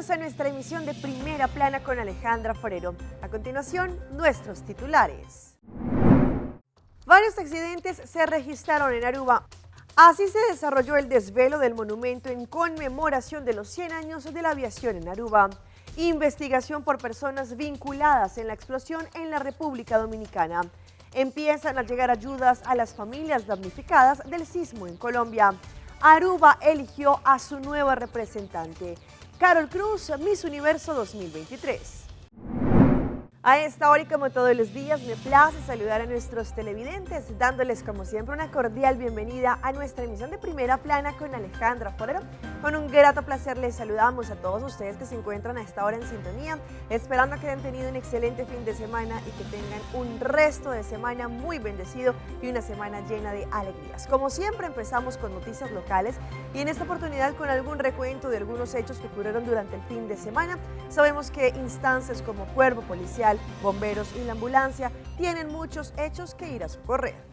Bienvenidos a nuestra emisión de Primera Plana con Alejandra Forero. A continuación, nuestros titulares. Varios accidentes se registraron en Aruba. Así se desarrolló el desvelo del monumento en conmemoración de los 100 años de la aviación en Aruba. Investigación por personas vinculadas en la explosión en la República Dominicana. Empiezan a llegar ayudas a las familias damnificadas del sismo en Colombia. Aruba eligió a su nueva representante. Carol Cruz, Miss Universo 2023. A esta hora y como todos los días me place saludar a nuestros televidentes, dándoles como siempre una cordial bienvenida a nuestra emisión de Primera Plana con Alejandra Forero. Con un grato placer les saludamos a todos ustedes que se encuentran a esta hora en sintonía, esperando que hayan tenido un excelente fin de semana y que tengan un resto de semana muy bendecido y una semana llena de alegrías. Como siempre empezamos con noticias locales y en esta oportunidad con algún recuento de algunos hechos que ocurrieron durante el fin de semana. Sabemos que instancias como Cuerpo Policial, bomberos y la ambulancia tienen muchos hechos que ir a socorrer.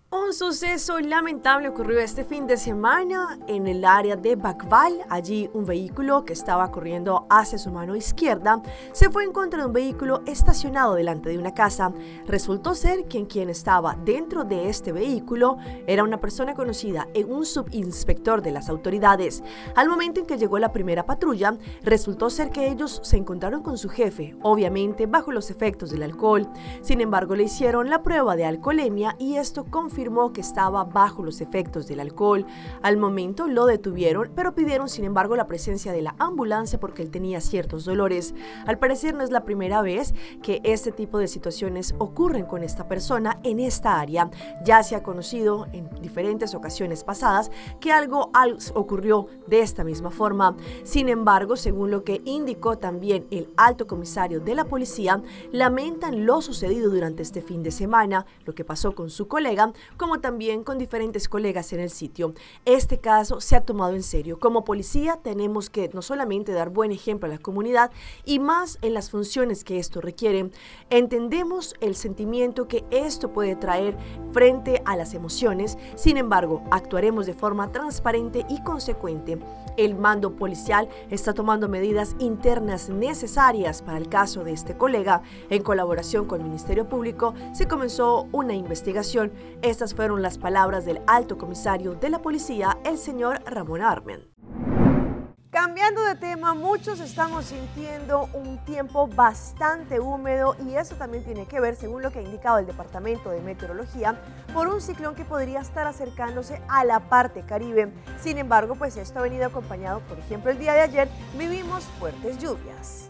Un suceso lamentable ocurrió este fin de semana en el área de Bacval. Allí un vehículo que estaba corriendo hacia su mano izquierda se fue en contra de un vehículo estacionado delante de una casa. Resultó ser que quien estaba dentro de este vehículo era una persona conocida, un subinspector de las autoridades. Al momento en que llegó la primera patrulla, resultó ser que ellos se encontraron con su jefe, obviamente bajo los efectos del alcohol. Sin embargo, le hicieron la prueba de alcoholemia y esto confirmó que estaba bajo los efectos del alcohol. Al momento lo detuvieron, pero pidieron sin embargo la presencia de la ambulancia porque él tenía ciertos dolores. Al parecer no es la primera vez que este tipo de situaciones ocurren con esta persona en esta área. Ya se ha conocido en diferentes ocasiones pasadas que algo ocurrió de esta misma forma. Sin embargo, según lo que indicó también el alto comisario de la policía, lamentan lo sucedido durante este fin de semana, lo que pasó con su colega, como también con diferentes colegas en el sitio. Este caso se ha tomado en serio. Como policía tenemos que no solamente dar buen ejemplo a la comunidad y más en las funciones que esto requiere. Entendemos el sentimiento que esto puede traer frente a las emociones, sin embargo, actuaremos de forma transparente y consecuente. El mando policial está tomando medidas internas necesarias para el caso de este colega. En colaboración con el Ministerio Público se comenzó una investigación. Estas fueron las palabras del alto comisario de la policía, el señor Ramón Armen. Cambiando de tema, muchos estamos sintiendo un tiempo bastante húmedo y eso también tiene que ver, según lo que ha indicado el Departamento de Meteorología, por un ciclón que podría estar acercándose a la parte caribe. Sin embargo, pues esto ha venido acompañado, por ejemplo, el día de ayer vivimos fuertes lluvias.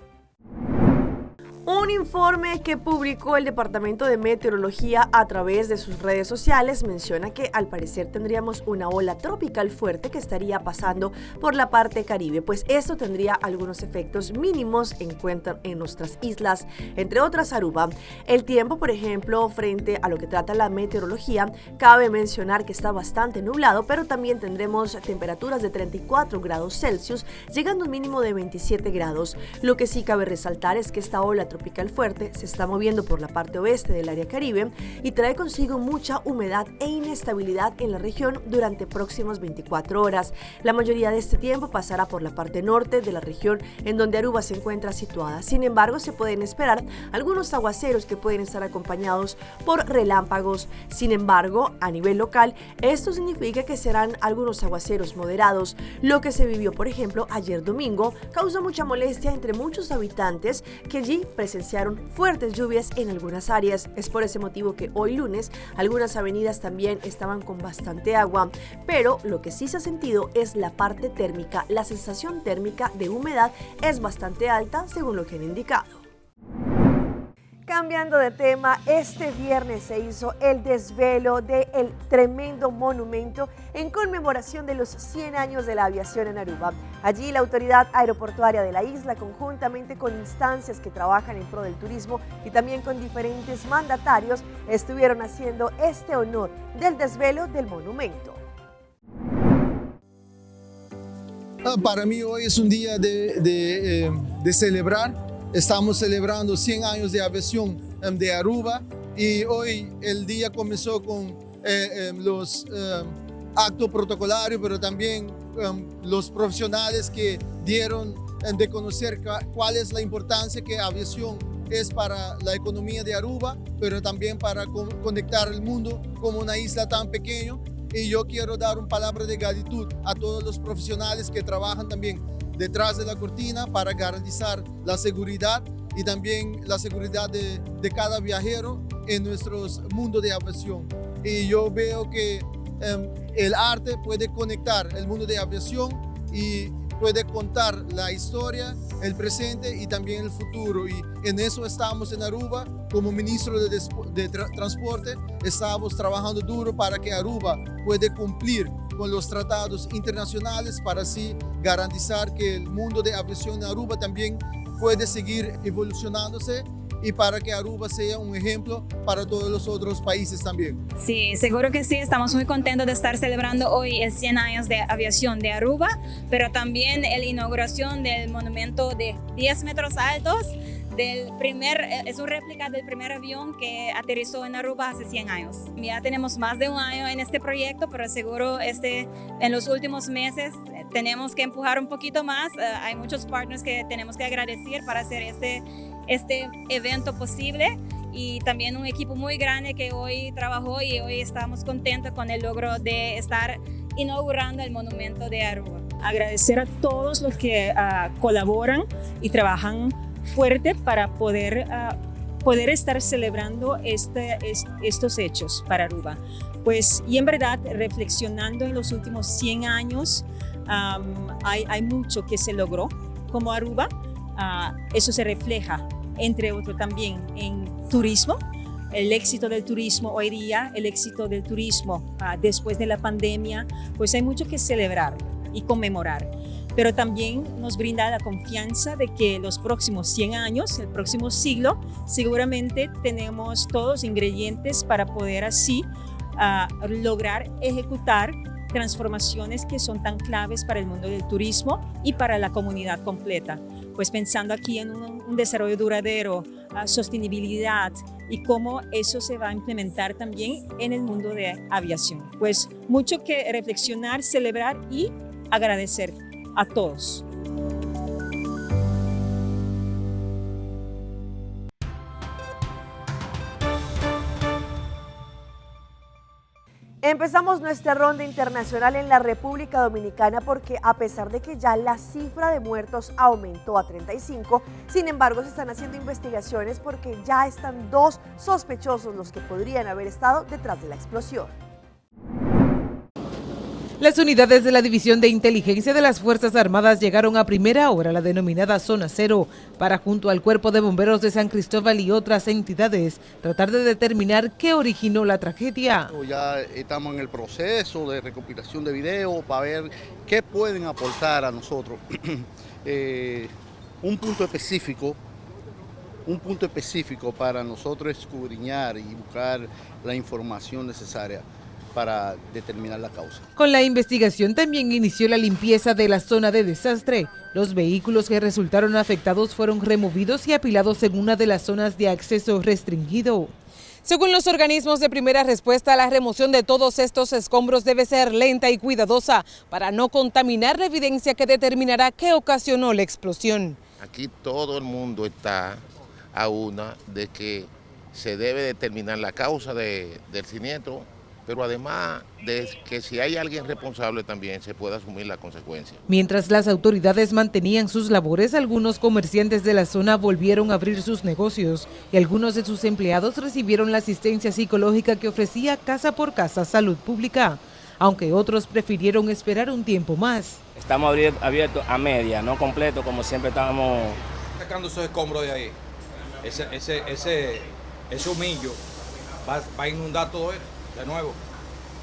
Un informe que publicó el Departamento de Meteorología a través de sus redes sociales menciona que al parecer tendríamos una ola tropical fuerte que estaría pasando por la parte caribe, pues esto tendría algunos efectos mínimos en nuestras islas, entre otras Aruba. El tiempo, por ejemplo, frente a lo que trata la meteorología, cabe mencionar que está bastante nublado, pero también tendremos temperaturas de 34 grados Celsius, llegando a un mínimo de 27 grados. Lo que sí cabe resaltar es que esta ola tropical fuerte se está moviendo por la parte oeste del área caribe y trae consigo mucha humedad e inestabilidad en la región durante próximas 24 horas. La mayoría de este tiempo pasará por la parte norte de la región en donde Aruba se encuentra situada. Sin embargo, se pueden esperar algunos aguaceros que pueden estar acompañados por relámpagos. Sin embargo, a nivel local, esto significa que serán algunos aguaceros moderados. Lo que se vivió, por ejemplo, ayer domingo causó mucha molestia entre muchos habitantes que allí presenciaron fuertes lluvias en algunas áreas. Es por ese motivo que hoy lunes algunas avenidas también estaban con bastante agua, pero lo que sí se ha sentido es la parte térmica. La sensación térmica de humedad es bastante alta según lo que han indicado. Cambiando de tema, este viernes se hizo el desvelo del tremendo monumento en conmemoración de los 100 años de la aviación en Aruba. Allí la autoridad aeroportuaria de la isla, conjuntamente con instancias que trabajan en pro del turismo y también con diferentes mandatarios, estuvieron haciendo este honor del desvelo del monumento. Para mí hoy es un día de celebrar. Estamos celebrando 100 años de aviación de Aruba y hoy el día comenzó con los actos protocolarios, pero también los profesionales que dieron de conocer cuál es la importancia que aviación es para la economía de Aruba, pero también para conectar el mundo como una isla tan pequeña. Y yo quiero dar una palabra de gratitud a todos los profesionales que trabajan también detrás de la cortina para garantizar la seguridad y también la seguridad de cada viajero en nuestro mundo de aviación. Y yo veo que el arte puede conectar el mundo de aviación y puede contar la historia, el presente y también el futuro. Y en eso estamos en Aruba. Como ministro de Transporte, estamos trabajando duro para que Aruba pueda cumplir con los tratados internacionales para así garantizar que el mundo de aviación en Aruba también puede seguir evolucionándose y para que Aruba sea un ejemplo para todos los otros países también. Sí, seguro que sí, estamos muy contentos de estar celebrando hoy el 100 años de aviación de Aruba, pero también la inauguración del monumento de 10 metros altos, es una réplica del primer avión que aterrizó en Aruba hace 100 años. Ya tenemos más de un año en este proyecto, pero seguro en los últimos meses tenemos que empujar un poquito más. Hay muchos partners que tenemos que agradecer para hacer este evento posible y también un equipo muy grande que hoy trabajó y hoy estamos contentos con el logro de estar inaugurando el monumento de Aruba. Agradecer a todos los que colaboran y trabajan fuerte para poder estar celebrando estos hechos para Aruba. Pues, y en verdad, reflexionando en los últimos 100 años, hay mucho que se logró como Aruba. Eso se refleja, entre otros, también en turismo. El éxito del turismo hoy día, el éxito del turismo después de la pandemia, pues hay mucho que celebrar y conmemorar. Pero también nos brinda la confianza de que los próximos 100 años, el próximo siglo, seguramente tenemos todos los ingredientes para poder así lograr ejecutar transformaciones que son tan claves para el mundo del turismo y para la comunidad completa. Pues pensando aquí en un desarrollo duradero, sostenibilidad y cómo eso se va a implementar también en el mundo de aviación. Pues mucho que reflexionar, celebrar y agradecer a todos. Empezamos nuestra ronda internacional en la República Dominicana porque a pesar de que ya la cifra de muertos aumentó a 35, sin embargo se están haciendo investigaciones porque ya están 2 sospechosos los que podrían haber estado detrás de la explosión. Las unidades de la División de Inteligencia de las Fuerzas Armadas llegaron a primera hora a la denominada Zona Cero para, junto al Cuerpo de Bomberos de San Cristóbal y otras entidades, tratar de determinar qué originó la tragedia. Ya estamos en el proceso de recopilación de videos para ver qué pueden aportar a nosotros. Un punto específico para nosotros escudriñar y buscar la información necesaria para determinar la causa. Con la investigación también inició la limpieza de la zona de desastre. Los vehículos que resultaron afectados fueron removidos y apilados en una de las zonas de acceso restringido. Según los organismos de primera respuesta, la remoción de todos estos escombros debe ser lenta y cuidadosa para no contaminar la evidencia que determinará qué ocasionó la explosión. Aquí todo el mundo está a una de que se debe determinar la causa del siniestro, pero además de que si hay alguien responsable también se puede asumir la consecuencia. Mientras las autoridades mantenían sus labores, algunos comerciantes de la zona volvieron a abrir sus negocios y algunos de sus empleados recibieron la asistencia psicológica que ofrecía Casa por Casa Salud Pública, aunque otros prefirieron esperar un tiempo más. Estamos abiertos a media, no completo como siempre estábamos. Sacando esos escombros de ahí, ese humillo va a inundar todo esto. De nuevo,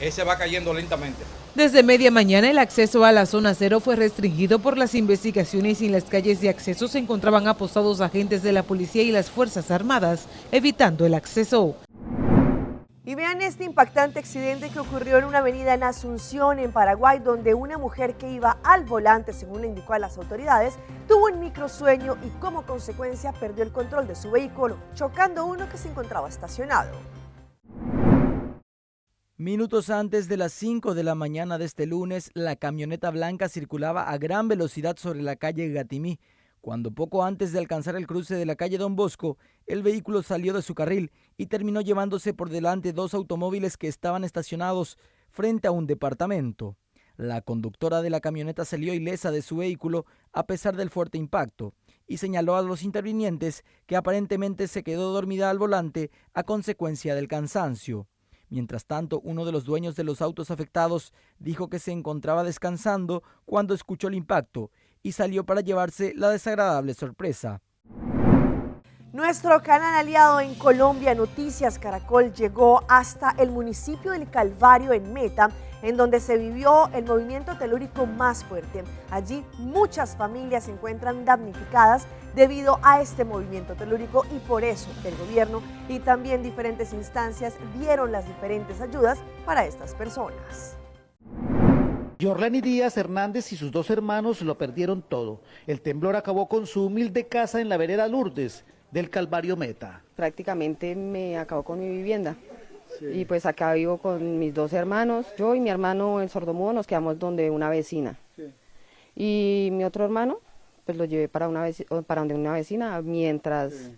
ese va cayendo lentamente. Desde media mañana el acceso a la zona cero fue restringido por las investigaciones y en las calles de acceso se encontraban apostados agentes de la policía y las Fuerzas Armadas, evitando el acceso. Y vean este impactante accidente que ocurrió en una avenida en Asunción, en Paraguay, donde una mujer que iba al volante, según le indicó a las autoridades, tuvo un microsueño y como consecuencia perdió el control de su vehículo, chocando uno que se encontraba estacionado. Minutos antes de las 5 de la mañana de este lunes, la camioneta blanca circulaba a gran velocidad sobre la calle Gatimí, cuando poco antes de alcanzar el cruce de la calle Don Bosco, el vehículo salió de su carril y terminó llevándose por delante 2 automóviles que estaban estacionados frente a un departamento. La conductora de la camioneta salió ilesa de su vehículo a pesar del fuerte impacto y señaló a los intervinientes que aparentemente se quedó dormida al volante a consecuencia del cansancio. Mientras tanto, uno de los dueños de los autos afectados dijo que se encontraba descansando cuando escuchó el impacto y salió para llevarse la desagradable sorpresa. Nuestro canal aliado en Colombia, Noticias Caracol, llegó hasta el municipio del Calvario en Meta, en donde se vivió el movimiento telúrico más fuerte. Allí muchas familias se encuentran damnificadas debido a este movimiento telúrico y por eso el gobierno y también diferentes instancias dieron las diferentes ayudas para estas personas. Yorlani Díaz Hernández y sus 2 hermanos lo perdieron todo. El temblor acabó con su humilde casa en la vereda Lourdes del Calvario Meta. Prácticamente me acabó con mi vivienda. Sí. Y pues acá vivo con mis 2 hermanos. Yo y mi hermano, el sordomudo, nos quedamos donde una vecina. Sí. Y mi otro hermano, pues lo llevé para donde una vecina mientras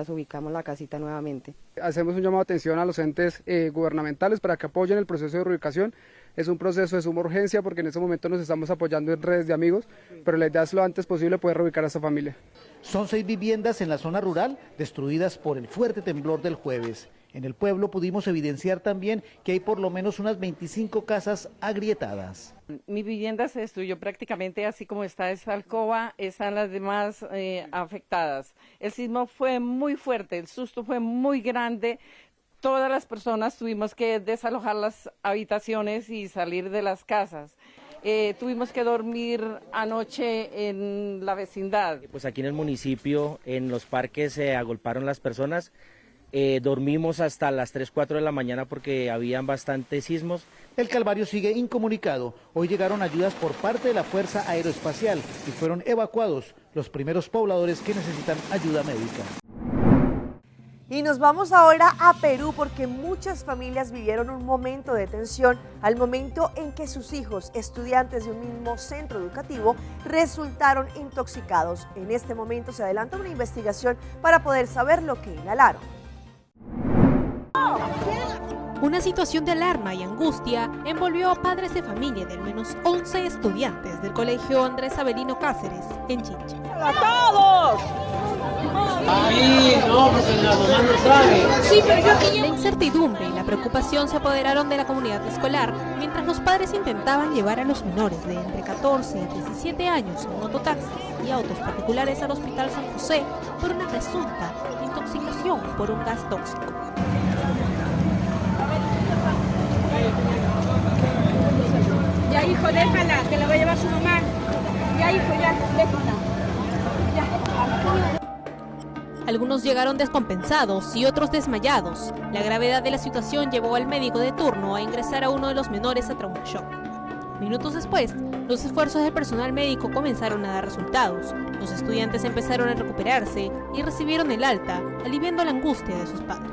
ubicamos la casita nuevamente. Hacemos un llamado de atención a los entes gubernamentales para que apoyen el proceso de reubicación. Es un proceso de suma urgencia porque en este momento nos estamos apoyando en redes de amigos, pero la idea es lo antes posible poder reubicar a esta familia. Son 6 viviendas en la zona rural destruidas por el fuerte temblor del jueves. En el pueblo pudimos evidenciar también que hay por lo menos unas 25 casas agrietadas. Mi vivienda se destruyó prácticamente así como está esa alcoba, están las demás afectadas. El sismo fue muy fuerte, el susto fue muy grande. Todas las personas tuvimos que desalojar las habitaciones y salir de las casas. Tuvimos que dormir anoche en la vecindad. Pues aquí en el municipio, en los parques se agolparon las personas. Dormimos hasta las 3, 4 de la mañana porque habían bastantes sismos. El Calvario sigue incomunicado. Hoy llegaron ayudas por parte de la Fuerza Aeroespacial y fueron evacuados los primeros pobladores que necesitan ayuda médica. Y nos vamos ahora a Perú porque muchas familias vivieron un momento de tensión al momento en que sus hijos, estudiantes de un mismo centro educativo, resultaron intoxicados. En este momento se adelanta una investigación para poder saber lo que inhalaron. Una situación de alarma y angustia envolvió a padres de familia de al menos 11 estudiantes del colegio Andrés Avelino Cáceres en Chincha. ¡A todos! Ahí, no, porque la mamá no sabe. Sí, pero yo aquí... La incertidumbre y la preocupación se apoderaron de la comunidad escolar mientras los padres intentaban llevar a los menores de entre 14 y 17 años en mototaxis y autos particulares al Hospital San José por una presunta intoxicación por un gas tóxico. Ya, hijo, déjala, que la va a llevar su mamá. Ya, hijo, ya, déjala. Algunos llegaron descompensados y otros desmayados. La gravedad de la situación llevó al médico de turno a ingresar a uno de los menores a trauma-shock. Minutos después, los esfuerzos del personal médico comenzaron a dar resultados. Los estudiantes empezaron a recuperarse y recibieron el alta, aliviando la angustia de sus padres.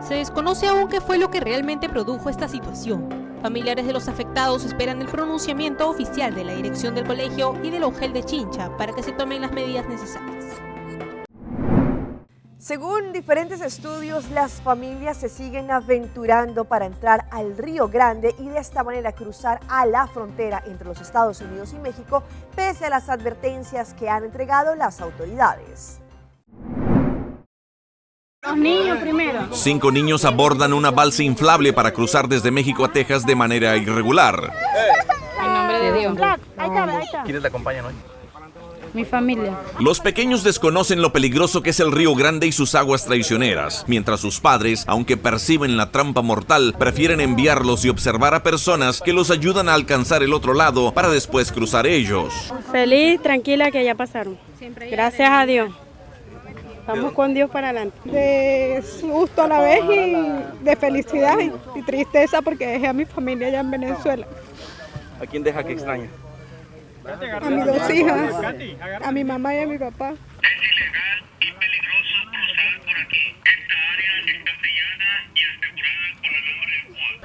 Se desconoce aún qué fue lo que realmente produjo esta situación. Familiares de los afectados esperan el pronunciamiento oficial de la dirección del colegio y del OGEL de Chincha para que se tomen las medidas necesarias. Según diferentes estudios, las familias se siguen aventurando para entrar al Río Grande y de esta manera cruzar a la frontera entre los Estados Unidos y México, pese a las advertencias que han entregado las autoridades. Los niños primero. 5 niños abordan una balsa inflable para cruzar desde México a Texas de manera irregular. En nombre de Dios. Ahí está. ¿Quiénes la acompañan hoy? Mi familia. Los pequeños desconocen lo peligroso que es el Río Grande y sus aguas traicioneras, mientras sus padres, aunque perciben la trampa mortal, prefieren enviarlos y observar a personas que los ayudan a alcanzar el otro lado para después cruzar ellos. Feliz, tranquila que ya pasaron. Gracias a Dios. Vamos con Dios para adelante. De susto a la vez y de felicidad y tristeza porque dejé a mi familia allá en Venezuela. ¿A quién deja que extraña? A mis 2 hijas, a mi mamá y a mi papá. Es ilegal y peligroso cruzar por aquí.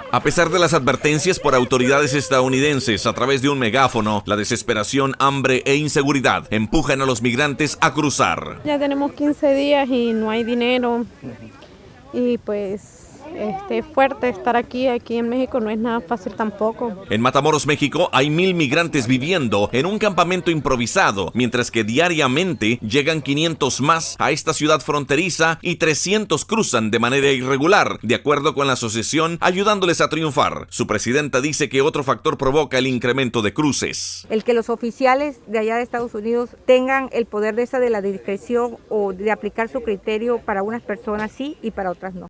A pesar de las advertencias por autoridades estadounidenses a través de un megáfono, la desesperación, hambre e inseguridad empujan a los migrantes a cruzar. Ya tenemos 15 días y no hay dinero y pues fuerte estar aquí en México no es nada fácil tampoco. En Matamoros, México, hay 1,000 migrantes viviendo en un campamento improvisado, mientras que diariamente llegan 500 más a esta ciudad fronteriza y 300 cruzan de manera irregular, de acuerdo con la asociación Ayudándoles a Triunfar. Su presidenta dice que otro factor provoca el incremento de cruces. El que los oficiales de allá de Estados Unidos tengan el poder de la discreción o de aplicar su criterio para unas personas sí y para otras no.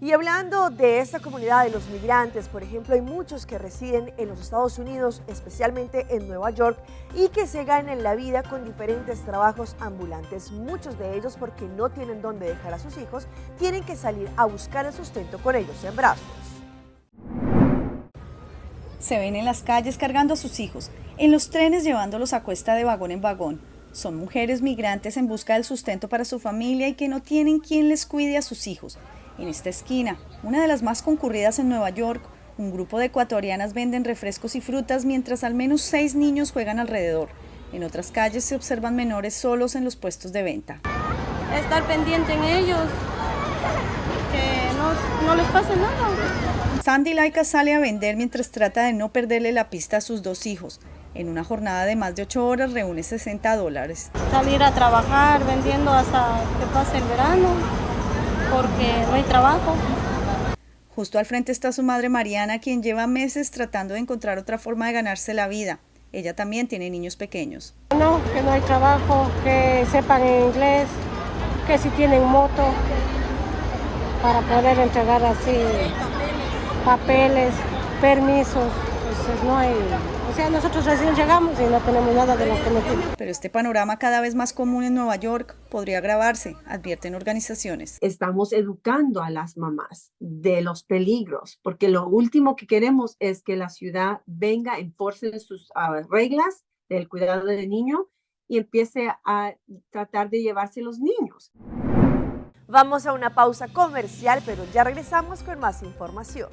Y hablando de esta comunidad de los migrantes, por ejemplo, hay muchos que residen en los Estados Unidos, especialmente en Nueva York, y que se ganan la vida con diferentes trabajos ambulantes. Muchos de ellos, porque no tienen dónde dejar a sus hijos, tienen que salir a buscar el sustento con ellos en brazos. Se ven en las calles cargando a sus hijos, en los trenes llevándolos a cuesta de vagón en vagón. Son mujeres migrantes en busca del sustento para su familia y que no tienen quien les cuide a sus hijos. En esta esquina, una de las más concurridas en Nueva York, un grupo de ecuatorianas venden refrescos y frutas mientras al menos 6 niños juegan alrededor. En otras calles se observan menores solos en los puestos de venta. Estar pendiente en ellos, que no les pase nada. Sandy Laika sale a vender mientras trata de no perderle la pista a sus 2 hijos. En una jornada de más de 8 horas reúne $60. Salir a trabajar vendiendo hasta que pase el verano, porque no hay trabajo. Justo al frente está su madre Mariana, quien lleva meses tratando de encontrar otra forma de ganarse la vida. Ella también tiene niños pequeños. No, que no hay trabajo, que sepan inglés, que si tienen moto, para poder entregar así papeles, permisos, entonces no hay. O sea, nosotros recién llegamos y no tenemos nada de lo que nos piden. Pero este panorama cada vez más común en Nueva York podría agravarse, advierten organizaciones. Estamos educando a las mamás de los peligros, porque lo último que queremos es que la ciudad venga, enforce sus reglas del cuidado del niño y empiece a tratar de llevarse los niños. Vamos a una pausa comercial, pero ya regresamos con más información.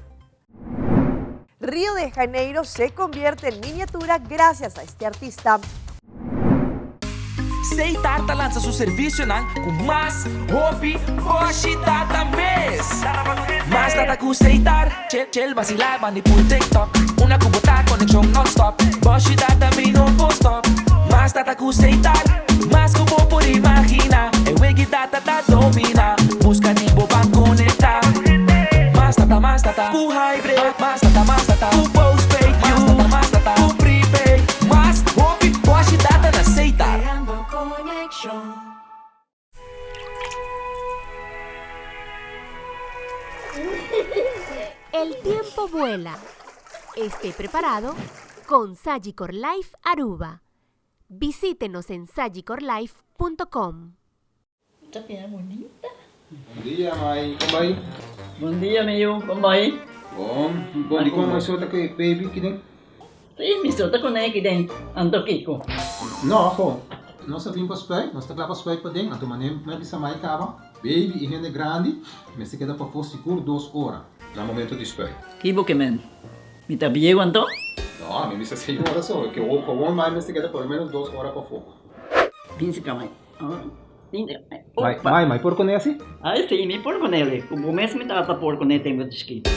Río de Janeiro se convierte en miniatura gracias a este artista. Sei Tarta lança seu serviço com mais hobby, hoje data mês. Mais data com Seitar, chill vacilar, manipul TikTok. Una cubota conexão non-stop, hoje data me no stop. Mais data com Seitar, mais como por imaginar. É wegi data da domina, busca nibo pra conectar. Mais data, com hybrid, mais data, com postpaid, mais data, com prepaid, mais hobby, hoje data na Seitar. El tiempo vuela. Esté preparado con Sagicor Life Aruba. Visítenos en sagicorlife.com. Bom dia, mãe. Como vai? Bom dia, meu. Como vai? Bom. Bom, di ko may suot kay baby kidin. Sim, me solta com aqui dentro. Ando Kiko. No, ako. Nós sabemos para spray, nós temos para spray para dentro. Então, manem, mas bisa mai kaba. Baby, higiene grande, mas se queda para for seguro 2 horas. No momento de spray. Kibo que men. Me tá bem quanto? No, a mim bisa 6 horas só. Que o com mais se queda por menos 2 horas para fogo. Pince camai. Mai, por con esse? Ah, sim, me por con ele. O começo me trata por con ele tenho escrito.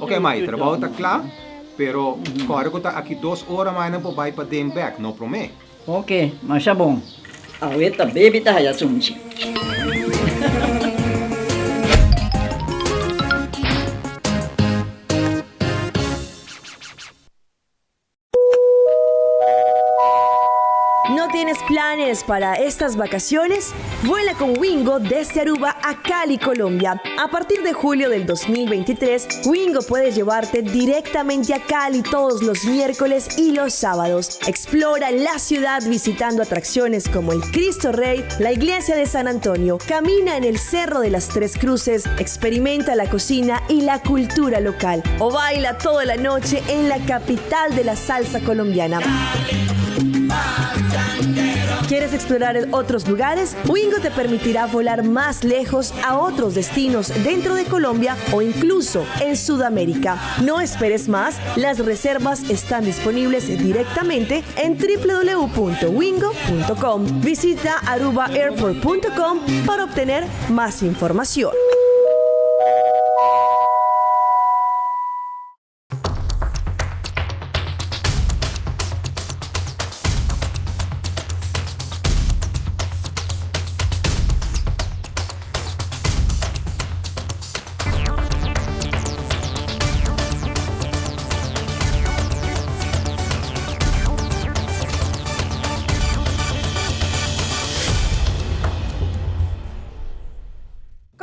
Ok, Mai, trabalho está claro, pero agora que está aqui 2 horas mais não pode para dentro back, não promete? Ok, mas é bom. A outra baby tá aí assunto. ¿No tienes planes para estas vacaciones? Vuela con Wingo desde Aruba a Cali, Colombia. A partir de julio del 2023, Wingo puede llevarte directamente a Cali todos los miércoles y los sábados. Explora la ciudad visitando atracciones como el Cristo Rey, la iglesia de San Antonio, camina en el Cerro de las Tres Cruces, experimenta la cocina y la cultura local o baila toda la noche en la capital de la salsa colombiana. Marchanguero. ¿Quieres explorar otros lugares? Wingo te permitirá volar más lejos a otros destinos dentro de Colombia o incluso en Sudamérica. No esperes más, las reservas están disponibles directamente en www.wingo.com. Visita arubaairport.com para obtener más información.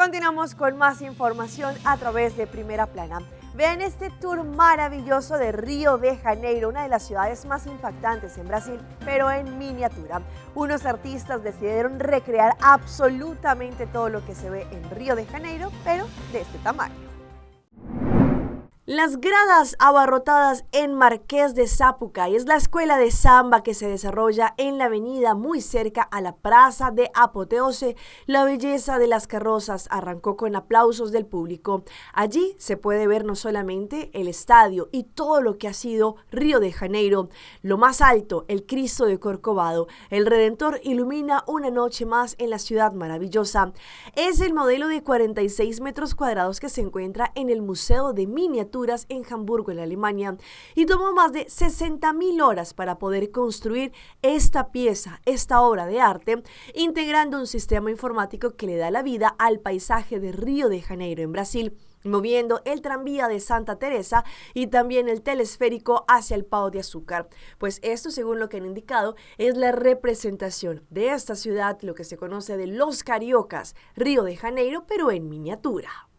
Continuamos con más información a través de Primera Plana. Vean este tour maravilloso de Río de Janeiro, una de las ciudades más impactantes en Brasil, pero en miniatura. Unos artistas decidieron recrear absolutamente todo lo que se ve en Río de Janeiro, pero de este tamaño. Las gradas abarrotadas en Marqués de Sapucaí es la escuela de samba que se desarrolla en la avenida muy cerca a la plaza de Apoteose. La belleza de las carrozas arrancó con aplausos del público. Allí se puede ver no solamente el estadio y todo lo que ha sido Río de Janeiro. Lo más alto, el Cristo de Corcovado. El Redentor ilumina una noche más en la ciudad maravillosa. Es el modelo de 46 metros cuadrados que se encuentra en el Museo de Miniaturas en Hamburgo, en Alemania, y tomó más de 60.000 horas para poder construir esta pieza, esta obra de arte, integrando un sistema informático que le da la vida al paisaje de Río de Janeiro en Brasil, moviendo el tranvía de Santa Teresa y también el telesférico hacia el Pão de Açúcar. Pues esto, según lo que han indicado, es la representación de esta ciudad, lo que se conoce de los cariocas, Río de Janeiro, pero en miniatura.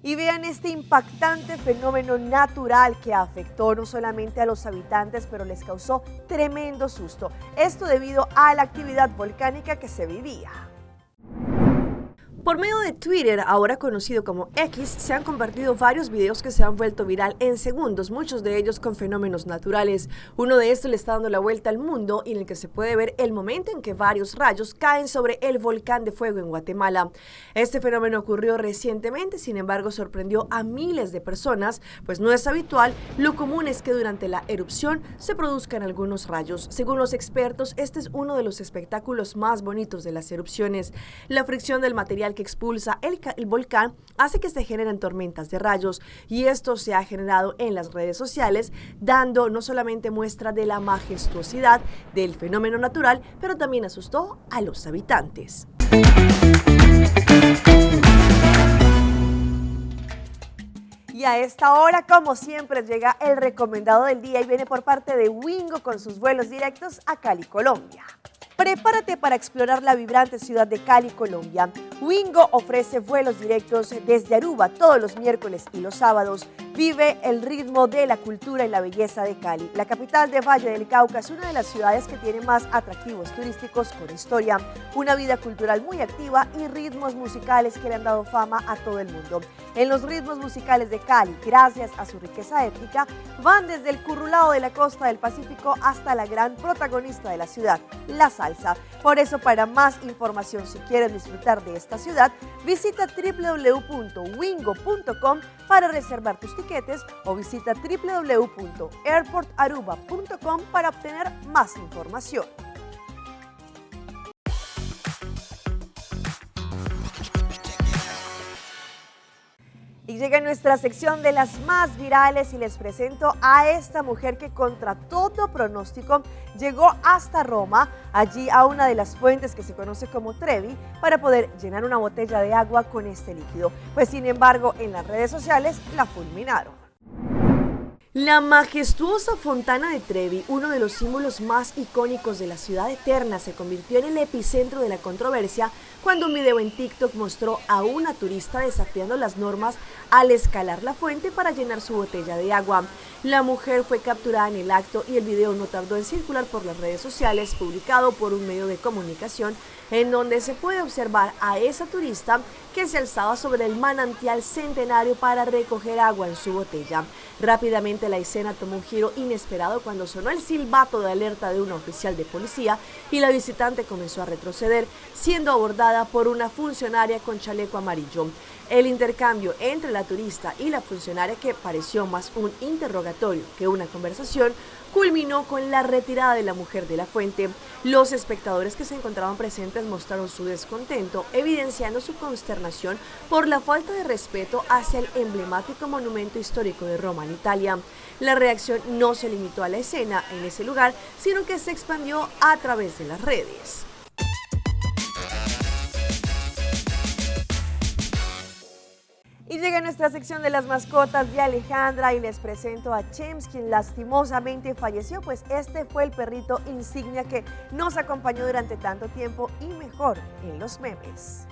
Y vean este impactante fenómeno natural que afectó no solamente a los habitantes, pero les causó tremendo susto. Esto debido a la actividad volcánica que se vivía. Por medio de Twitter, ahora conocido como X, se han compartido varios videos que se han vuelto viral en segundos, muchos de ellos con fenómenos naturales. Uno de estos le está dando la vuelta al mundo y en el que se puede ver el momento en que varios rayos caen sobre el volcán de fuego en Guatemala. Este fenómeno ocurrió recientemente, sin embargo sorprendió a miles de personas, pues no es habitual. Lo común es que durante la erupción se produzcan algunos rayos. Según los expertos, este es uno de los espectáculos más bonitos de las erupciones. La fricción del material que expulsa el volcán hace que se generen tormentas de rayos, y esto se ha generado en las redes sociales, dando no solamente muestra de la majestuosidad del fenómeno natural, pero también asustó a los habitantes. Y a esta hora, como siempre, llega el recomendado del día y viene por parte de Wingo con sus vuelos directos a Cali, Colombia. Prepárate para explorar la vibrante ciudad de Cali, Colombia. Wingo ofrece vuelos directos desde Aruba todos los miércoles y los sábados. Vive el ritmo de la cultura y la belleza de Cali. La capital de Valle del Cauca es una de las ciudades que tiene más atractivos turísticos con historia, una vida cultural muy activa y ritmos musicales que le han dado fama a todo el mundo. En los ritmos musicales de Cali, gracias a su riqueza étnica, van desde el currulao de la costa del Pacífico hasta la gran protagonista de la ciudad, la salsa. Por eso, para más información, si quieres disfrutar de esta ciudad, visita www.wingo.com para reservar tus tiquetes o visita www.airportaruba.com para obtener más información. Y llega nuestra sección de las más virales y les presento a esta mujer que contra todo pronóstico llegó hasta Roma, allí a una de las fuentes que se conoce como Trevi, para poder llenar una botella de agua con este líquido. Pues sin embargo, en las redes sociales la fulminaron. La majestuosa Fontana de Trevi, uno de los símbolos más icónicos de la ciudad eterna, se convirtió en el epicentro de la controversia cuando un video en TikTok mostró a una turista desafiando las normas al escalar la fuente para llenar su botella de agua. La mujer fue capturada en el acto y el video no tardó en circular por las redes sociales, publicado por un medio de comunicación, en donde se puede observar a esa turista que se alzaba sobre el manantial Centenario para recoger agua en su botella. Rápidamente la escena tomó un giro inesperado cuando sonó el silbato de alerta de una oficial de policía y la visitante comenzó a retroceder, siendo abordada por una funcionaria con chaleco amarillo. El intercambio entre la turista y la funcionaria, que pareció más un interrogatorio que una conversación, culminó con la retirada de la mujer de la fuente. Los espectadores que se encontraban presentes mostraron su descontento, evidenciando su consternación por la falta de respeto hacia el emblemático monumento histórico de Roma en Italia. La reacción no se limitó a la escena en ese lugar, sino que se expandió a través de las redes. Y llega nuestra sección de las mascotas de Alejandra y les presento a Chems, quien lastimosamente falleció, pues este fue el perrito insignia que nos acompañó durante tanto tiempo y mejor en los memes.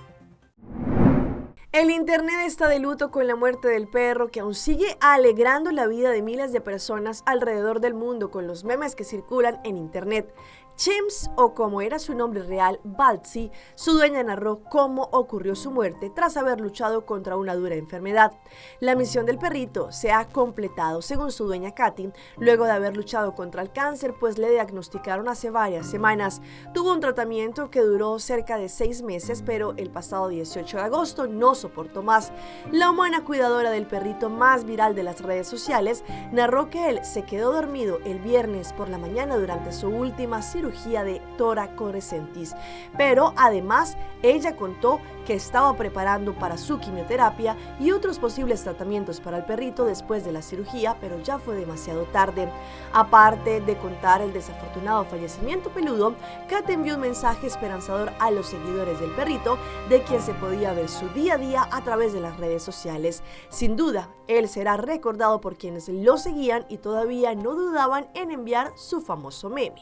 El internet está de luto con la muerte del perro, que aún sigue alegrando la vida de miles de personas alrededor del mundo con los memes que circulan en internet. Chems, o como era su nombre real, Baltzy, su dueña narró cómo ocurrió su muerte tras haber luchado contra una dura enfermedad. La misión del perrito se ha completado, según su dueña Katy, luego de haber luchado contra el cáncer, pues le diagnosticaron hace varias semanas. Tuvo un tratamiento que duró cerca de 6 meses, pero el pasado 18 de agosto no soportó más. La humana cuidadora del perrito más viral de las redes sociales narró que él se quedó dormido el viernes por la mañana durante su última cirugía de toracorescentis, pero además ella contó que estaba preparando para su quimioterapia y otros posibles tratamientos para el perrito después de la cirugía, pero ya fue demasiado tarde. Aparte de contar el desafortunado fallecimiento peludo, Kat envió un mensaje esperanzador a los seguidores del perrito, de quien se podía ver su día a día a través de las redes sociales. Sin duda, él será recordado por quienes lo seguían y todavía no dudaban en enviar su famoso meme.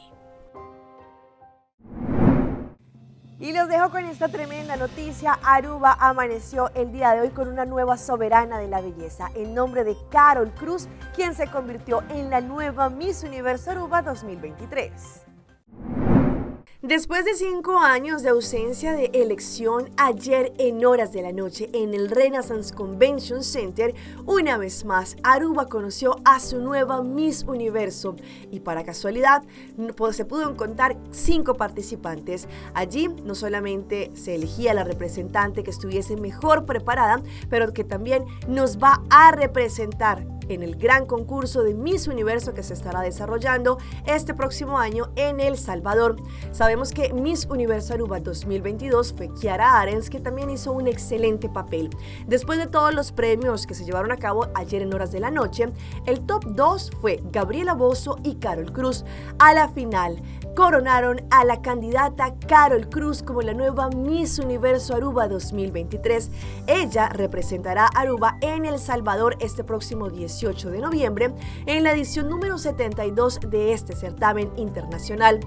Y los dejo con esta tremenda noticia. Aruba amaneció el día de hoy con una nueva soberana de la belleza, en nombre de Carol Cruz, quien se convirtió en la nueva Miss Universo Aruba 2023. Después de 5 años de ausencia de elección, ayer en horas de la noche en el Renaissance Convention Center, una vez más Aruba conoció a su nueva Miss Universo y para casualidad se pudieron contar 5 participantes. Allí no solamente se elegía la representante que estuviese mejor preparada, pero que también nos va a representar en el gran concurso de Miss Universo que se estará desarrollando este próximo año en El Salvador. Sabemos que Miss Universo Aruba 2022 fue Kiara Arens, que también hizo un excelente papel. Después de todos los premios que se llevaron a cabo ayer en horas de la noche, el top 2 fue Gabriela Bozzo y Carol Cruz. A la final coronaron a la candidata Carol Cruz como la nueva Miss Universo Aruba 2023. Ella representará a Aruba en El Salvador este próximo 18 de noviembre en la edición número 72 de este certamen internacional.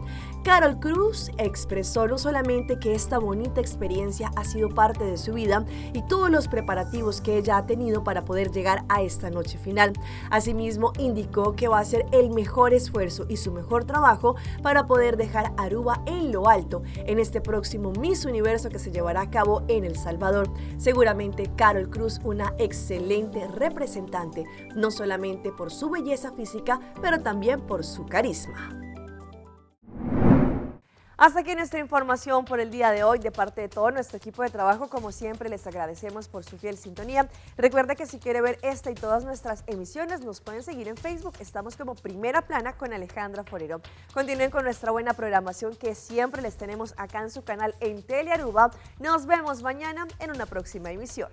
Carol Cruz expresó no solamente que esta bonita experiencia ha sido parte de su vida y todos los preparativos que ella ha tenido para poder llegar a esta noche final. Asimismo, indicó que va a hacer el mejor esfuerzo y su mejor trabajo para poder dejar a Aruba en lo alto en este próximo Miss Universo que se llevará a cabo en El Salvador. Seguramente Carol Cruz, una excelente representante, no solamente por su belleza física, pero también por su carisma. Hasta aquí nuestra información por el día de hoy. De parte de todo nuestro equipo de trabajo, como siempre, les agradecemos por su fiel sintonía. Recuerda que si quiere ver esta y todas nuestras emisiones, nos pueden seguir en Facebook. Estamos como Primera Plana con Alejandra Forero. Continúen con nuestra buena programación que siempre les tenemos acá en su canal en Telearuba. Nos vemos mañana en una próxima emisión.